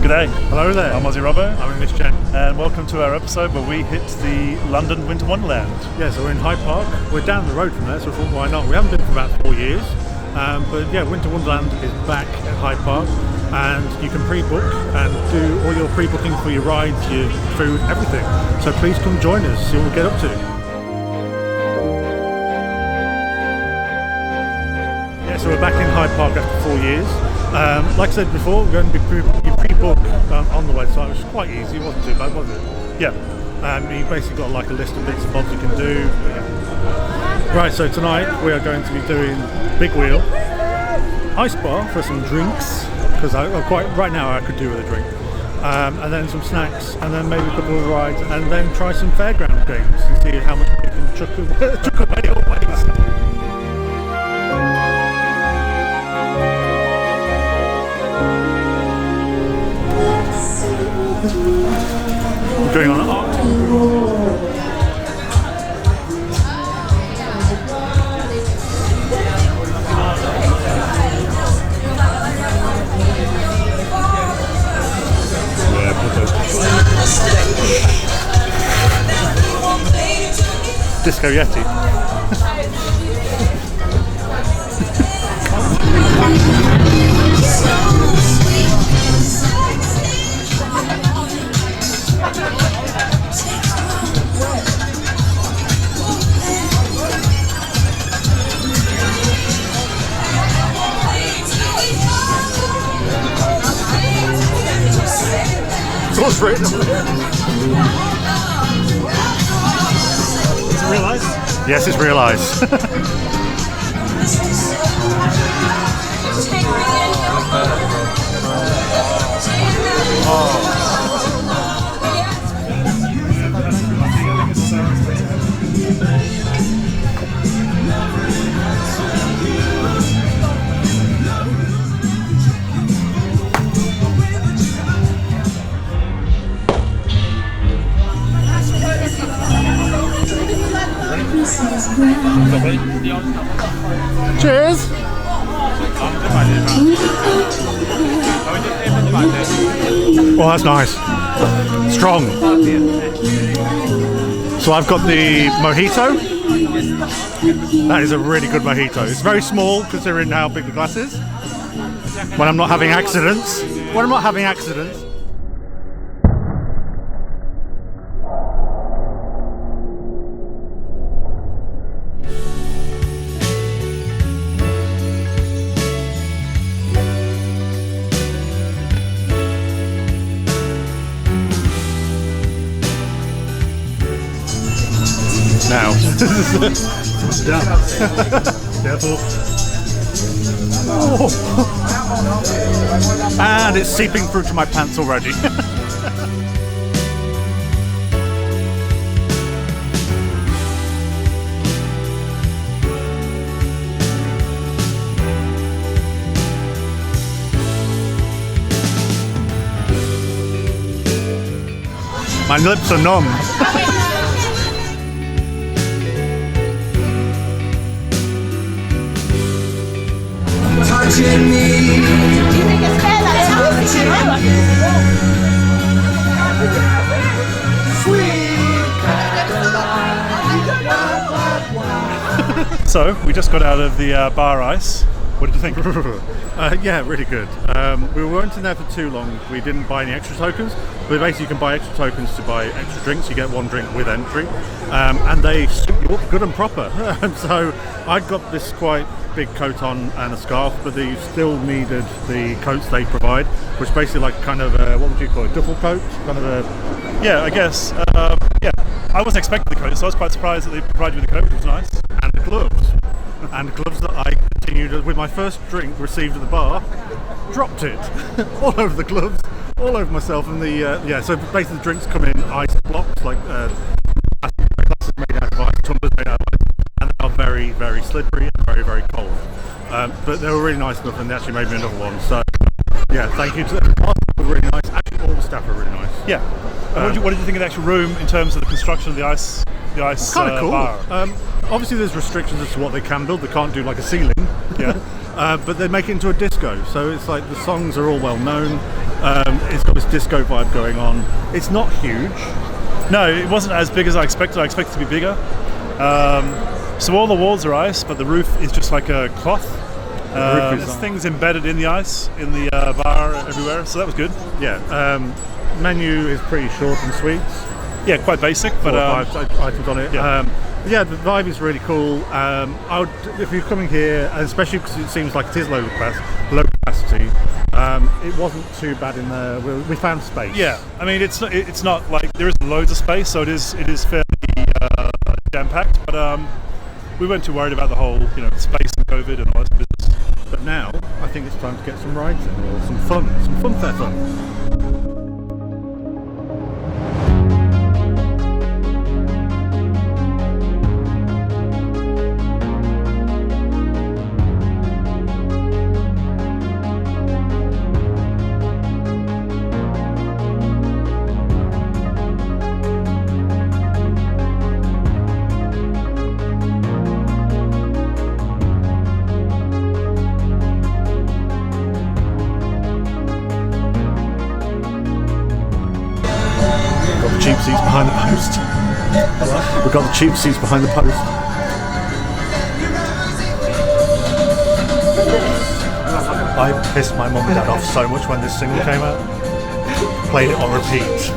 G'day. Hello there. I'm Aussie Robbo. I'm English Jen. And welcome to our episode where we hit the London Winter Wonderland. Yeah, so we're in Hyde Park. We're down the road from there, so I thought, why not? We haven't been for about 4 years. But yeah, Winter Wonderland is back at Hyde Park, and you can pre-book and do all your pre-booking for your rides, your food, everything. So please come join us, see what we get up to. Yeah, so we're back in Hyde Park after 4 years. Like I said before, we're going to be pre-book on the website, which is quite easy. It wasn't too bad, was it? Yeah. You basically got like a list of bits and bobs you can do. Right, so tonight we are going to be doing Big Wheel, Ice Bar for some drinks, because right now I could do with a drink, and then some snacks, and then maybe a couple of rides, and then try some fairground games and see how much we can chuck away always. We're going on an art tour. Disco Yeti. What's written on there? Is it real ice? Yes, it's real ice. Cheers! Oh, that's nice. Strong. So I've got the mojito. That is a really good mojito. It's very small considering how big the glass is. When I'm not having accidents. Now, Careful. oh. And it's seeping through to my pants already. My lips are numb. Touching me. Do you think it's fair that So, we just got out of the bar ice. What did you think? Yeah, really good. We weren't in there for too long. We didn't buy any extra tokens, but basically you can buy extra tokens to buy extra drinks. You get one drink with entry, and they suit you up good and proper. So I got this quite big coat on and a scarf, but you still needed the coats they provide, which basically like kind of a, what would you call it, duffel coat? Kind of a... Yeah, I guess. Yeah, I wasn't expecting the coat, so I was quite surprised that they provided you with the coat, which was nice. And the gloves. And the gloves that I continued with my first drink received at the bar, dropped it all over the gloves, all over myself, and the so basically the drinks come in ice blocks, like glasses made out of ice, tumblers made out of ice, and they are very, very slippery and very, very cold. But they were really nice enough, and they actually made me another one. So yeah, thank you to them. They were really nice. Actually, all the staff are really nice. Yeah. What did you think of the actual room in terms of the construction of the ice kind of cool. bar? Obviously, there's restrictions as to what they can build. They can't do like a ceiling. Yeah. but they make it into a disco. So it's like the songs are all well known. It's got this disco vibe going on. It's not huge. No, it wasn't as big as I expected. I expected it to be bigger. So all the walls are ice, but the roof is just like a cloth. There's things embedded in the ice, in the bar, everywhere, so that was good. Yeah, menu is pretty short and sweet. Yeah, quite basic, but 5 items on it. Yeah. Yeah, the vibe is really cool. I would, if you're coming here, and especially because it seems like it is low capacity, it wasn't too bad in there. We found space. yeah, I mean it's not like there isn't loads of space, so it is fairly jam packed. But we weren't too worried about the whole space and COVID and all that business. But now I think it's time to get some rides in, or some funfair fun. Cheap seats behind the post. We've got the cheap seats behind the post. I pissed my mum and dad off so much when this single came out. Played it on repeat.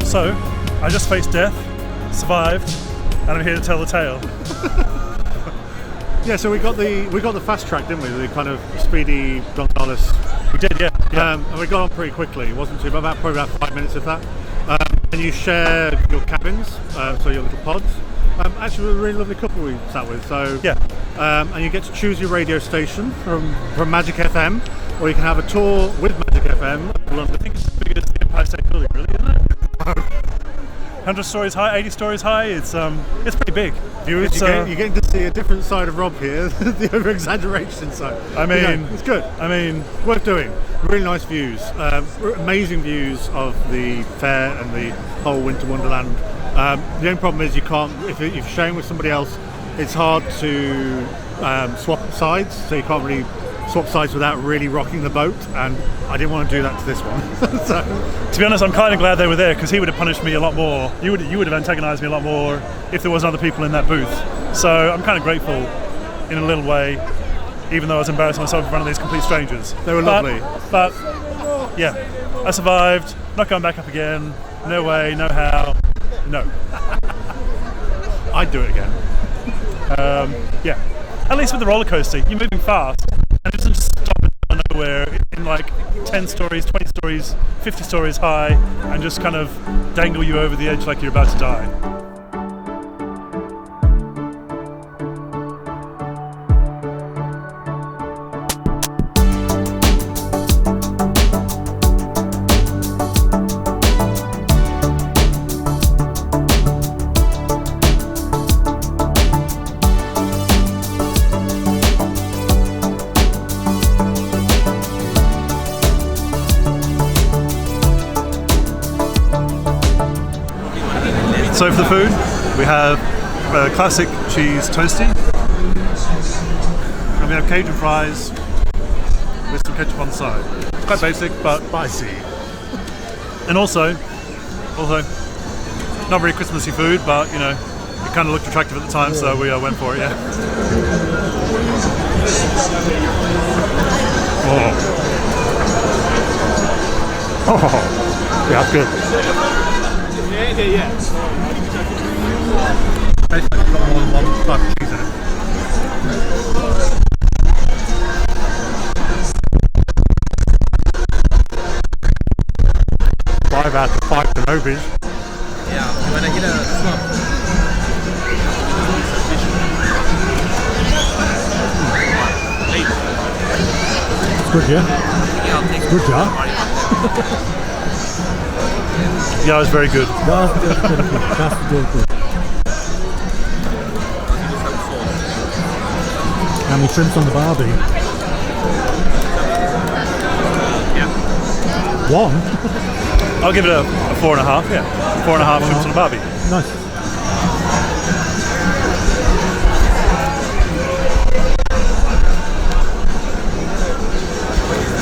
So, I just faced death, survived, and I'm here to tell the tale. Yeah, so we got the fast track, didn't we? The kind of speedy Gonzales. We did, yeah. And we got on pretty quickly. It wasn't too bad, probably about 5 minutes of that. And you share your cabins, so your little pods. Actually, a really lovely couple we sat with. So Yeah. And you get to choose your radio station from Magic FM, or you can have a tour with Magic FM. I think it's as big as the Empire State Building, really, isn't it? 100 stories high, 80 stories high. It's pretty big. You're getting to see a different side of Rob here, the over-exaggeration side. I mean, it's good. I mean, Worth doing. Really nice views. Amazing views of the fair and the whole Winter Wonderland. The only problem is you can't, if you're sharing with somebody else, it's hard to swap sides, so you can't really swap sides without really rocking the boat, and I didn't want to do that to this one. So, to be honest, I'm kind of glad they were there, because he would have punished me a lot more. You would have antagonised me a lot more if there was other people in that booth. So I'm kind of grateful in a little way, even though I was embarrassing myself in front of these complete strangers. They were lovely. But yeah, I survived. Not going back up again. No way, no how. No. I'd do it again. Yeah. At least with the roller coaster, you're moving fast, and it doesn't just stop in the middle of nowhere in like 10 stories, 20 stories, 50 stories high, and just kind of dangle you over the edge like you're about to die. So for the food, we have a classic cheese toasty, and we have Cajun fries with some ketchup on the side. Quite basic, but Spicy. and also not very Christmassy food, but it kind of looked attractive at the time, so we went for it. Yeah. Oh, yeah, that's good. Basically, it's got more than one type of cheese in it. 5 out of 5 Kenobis. Yeah, when I get a slump. It's good, yeah? Yeah, I'll take Good, yeah? Yeah, it was very good. That's just good. That's just good. And the shrimps on the barbie. Yeah. One? I'll give it a 4.5. Yeah, 4.5 shrimps on a barbie. Nice.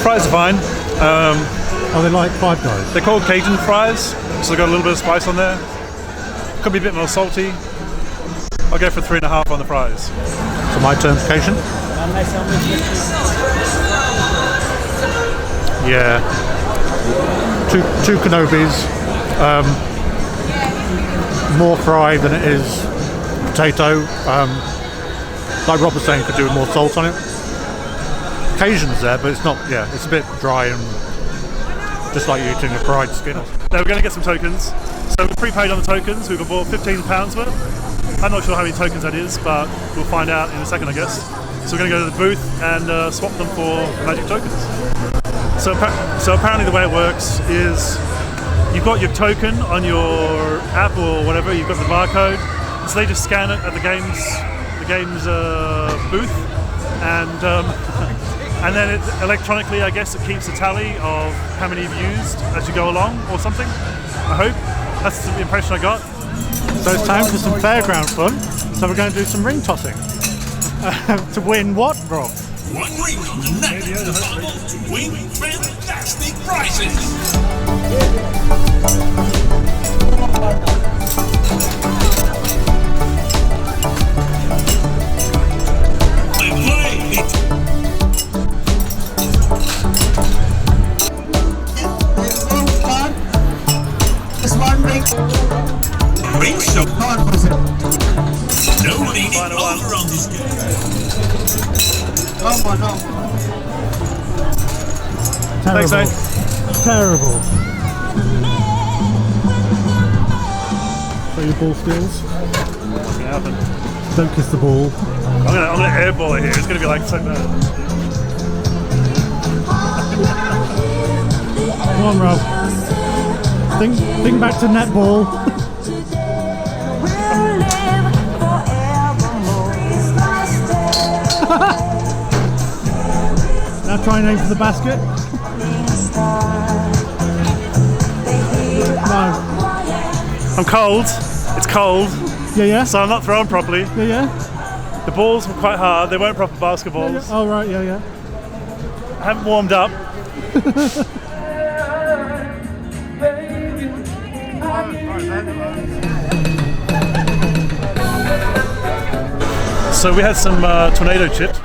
Fries are fine. Are they like Five Guys? They're called Cajun fries, so they've got a little bit of spice on there. Could be a bit more salty. I'll go for 3.5 on the fries. So my turn for Cajun? Yeah. Two Canobis. More fry than it is potato. Like Rob was saying, could do with more salt on it. Cajun's there, but it's not. Yeah, it's a bit dry and just like eating a fried skin. Now we're going to get some tokens. So we prepaid on the tokens. We've bought £15 worth. I'm not sure how many tokens that is, but we'll find out in a second, I guess. So we're going to go to the booth and swap them for magic tokens. So apparently the way it works is you've got your token on your app or whatever. You've got the barcode, so they just scan it at the game's booth, and then it electronically, I guess, it keeps a tally of how many you've used as you go along or something. I hope that's the impression I got. So it's time for some fairground fun. So we're going to do some ring tossing. To win what, Rob? One ring on the neck of the bubble to win fantastic prizes. I play it. This one ring. Ring shot. No leaning Final one. over on this game. No. Thanks, mate. Terrible. So your ball skills. What's going to happen? Don't kiss the ball. I'm gonna airball it here. It's gonna be like so bad. Come on, Rob. Think back to netball. Now try and aim for the basket. No. I'm cold. It's cold, Yeah. so I'm not throwing properly. Yeah. The balls were quite hard. They weren't proper basketballs. Oh, right. Yeah. I haven't warmed up. So we had some tornado chips.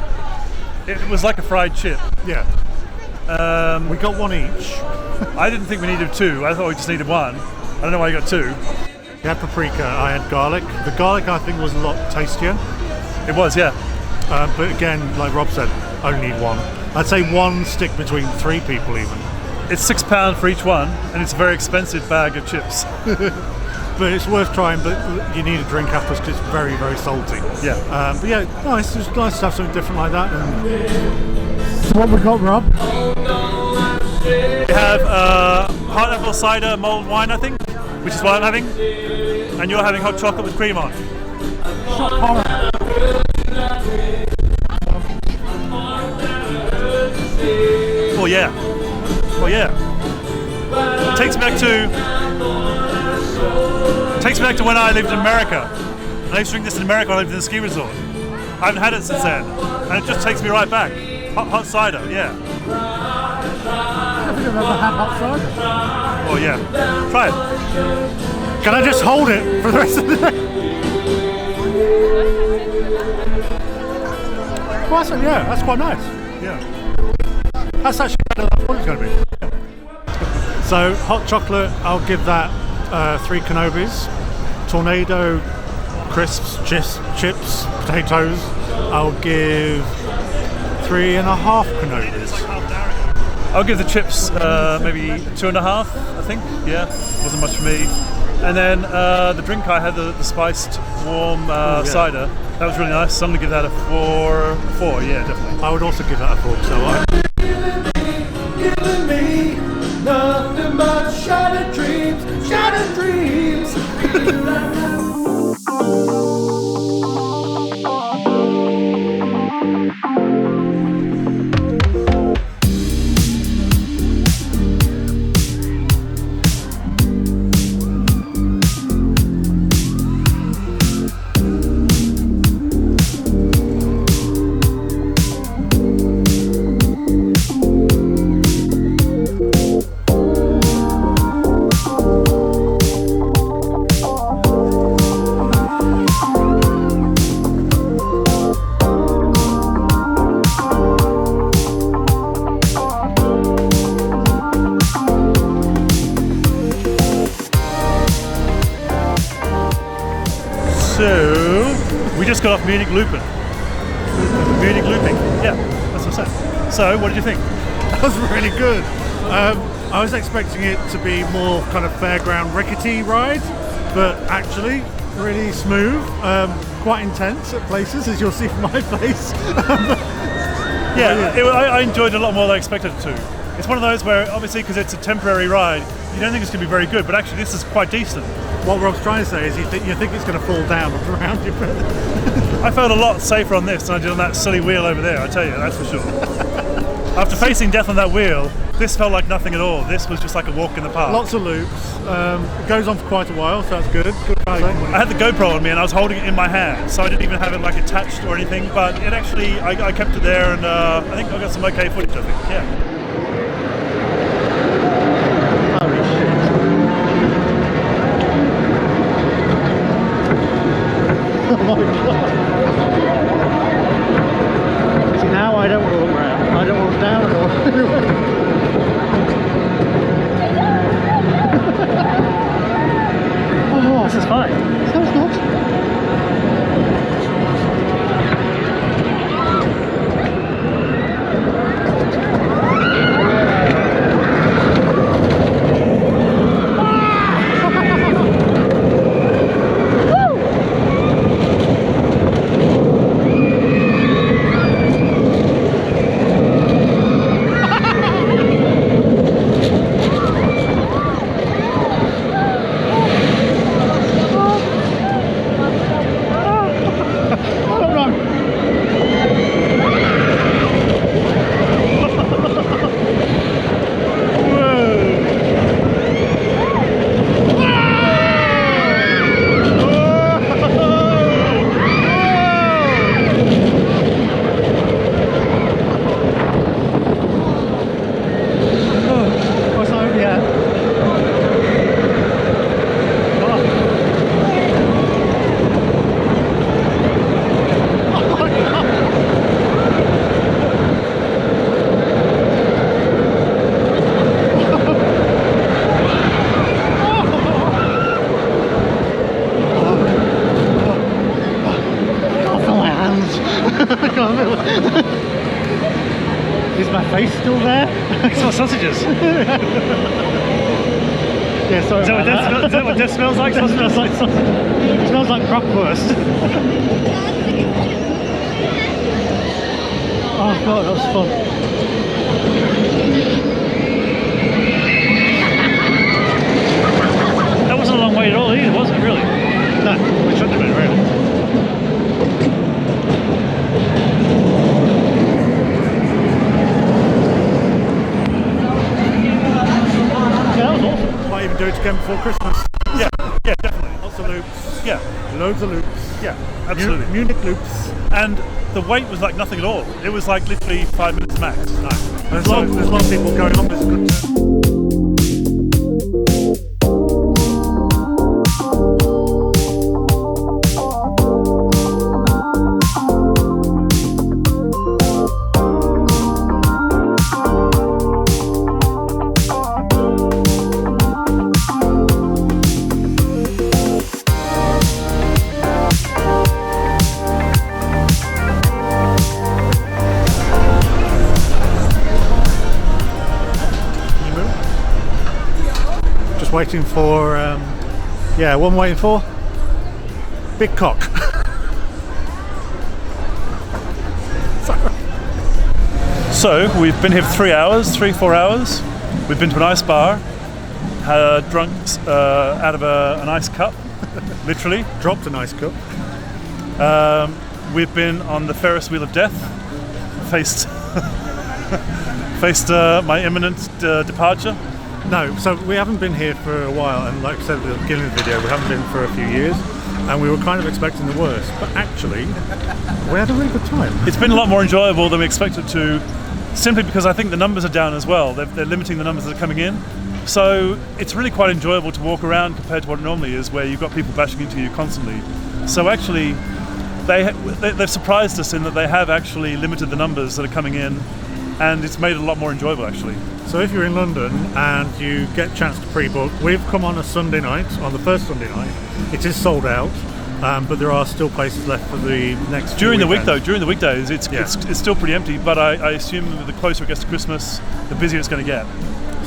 It was like a fried chip. Yeah. We got one each. I didn't think we needed two. I thought we just needed one. I don't know why you got two. You had paprika, I had garlic. The garlic I think was a lot tastier. It was, yeah. But again, like Rob said, only need one. I'd say one stick between 3 people even. It's £6 for each one, and it's a very expensive bag of chips. But it's worth trying, but you need a drink afterwards because it's very, very salty. Yeah. But yeah, nice. It's nice to have something different like that. And so what we got, Rob? We have hot apple cider mulled wine, I think, which is what I'm having. And you're having hot chocolate with cream on. Oh yeah. Oh yeah. Takes me back to when I lived in America. I used to drink this in America when I lived in a ski resort. I haven't had it since then, and it just takes me right back. Hot cider, yeah. I think I've ever had hot cider. Oh yeah. Try it. Can I just hold it for the rest of the day? Well, that's quite nice. Yeah. That's actually better than I thought it was going to be. So, hot chocolate, I'll give that 3 Canobis. Tornado, crisps, chips, potatoes, I'll give 3.5 Canobis. I'll give the chips maybe 2.5, I think. Yeah, wasn't much for me. And then the drink I had, the spiced warm cider. That was really nice. So I'm gonna give that a 4. Yeah, definitely. I would also give that a 4. So Giving me no So, we just got off Munich looping. Munich looping, yeah, that's what I said. So, what did you think? That was really good. I was expecting it to be more kind of fairground rickety ride, but actually really smooth, quite intense at places, as you'll see from my face. I enjoyed it a lot more than I expected it to. It's one of those where, obviously, because it's a temporary ride, you don't think it's going to be very good, but actually this is quite decent. What Rob's trying to say is you think it's going to fall down around you. I felt a lot safer on this than I did on that silly wheel over there, I tell you, that's for sure. After facing death on that wheel, this felt like nothing at all. This was just like a walk in the park. Lots of loops. It goes on for quite a while, so that's good. I had the GoPro on me and I was holding it in my hand, so I didn't even have it like attached or anything, but it actually, I kept it there, and I think I got some okay footage, I think, yeah. Oh my god. See, now I don't want to look round. I don't want to look down at all. Oh, this is fine. Sounds good. Is my face still there? I saw sausages. Yeah, sorry. Is that what this smells like? It smells like sausage. It smells like bratwurst. Oh god, that was fun. That wasn't a long way at all either, was it, really? No, we shouldn't have been, really. Might even do it again before Christmas. Yeah, definitely. Lots of loops. Yeah, Loads of loops. yeah, absolutely. Munich loops. And the wait was like nothing at all. It was like literally 5 minutes max. Nice. There's a lot of people going on. This is good. Waiting for, what I'm waiting for? Big cock. So we've been here for 3 hours, 4 hours. We've been to an ice bar, had drunk out of an ice cup, literally. Dropped a nice cup. We've been on the Ferris wheel of death, faced my imminent departure. No, so we haven't been here for a while, and like I said at the beginning of the video, we haven't been for a few years, and we were kind of expecting the worst, but actually, we had a really good time. It's been a lot more enjoyable than we expected to, simply because I think the numbers are down as well. They're limiting the numbers that are coming in. So it's really quite enjoyable to walk around compared to what it normally is, where you've got people bashing into you constantly. So actually, they've surprised us in that they have actually limited the numbers that are coming in, and it's made it a lot more enjoyable actually. So if you're in London and you get a chance to pre-book, we've come on a Sunday night, on the first Sunday night. It is sold out, but there are still places left for the next During the week weekends. though, during the weekdays, it's still pretty empty, but I assume that the closer it gets to Christmas, the busier it's going to get.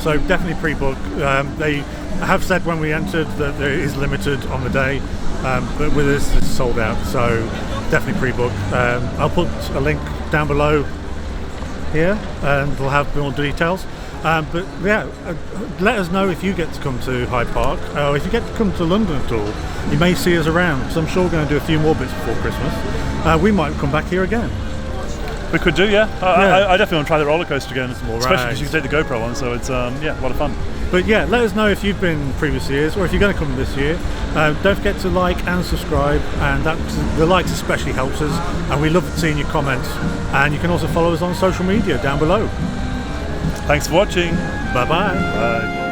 So definitely pre-book. They have said when we entered that there is limited on the day, but with us it's sold out. So definitely pre-book. I'll put a link down below here, and we'll have more details. But yeah, let us know if you get to come to Hyde Park, or if you get to come to London at all. You may see us around. So I'm sure we're going to do a few more bits before Christmas. We might come back here again. We could do, yeah. I definitely want to try the roller coaster again, more especially rides. because you can take the GoPro on, so it's a lot of fun. But yeah, let us know if you've been previous years, or if you're going to come this year. Don't forget to like and subscribe, and the likes especially helps us, and we love seeing your comments. And you can also follow us on social media down below. Thanks for watching. Bye-bye. Bye.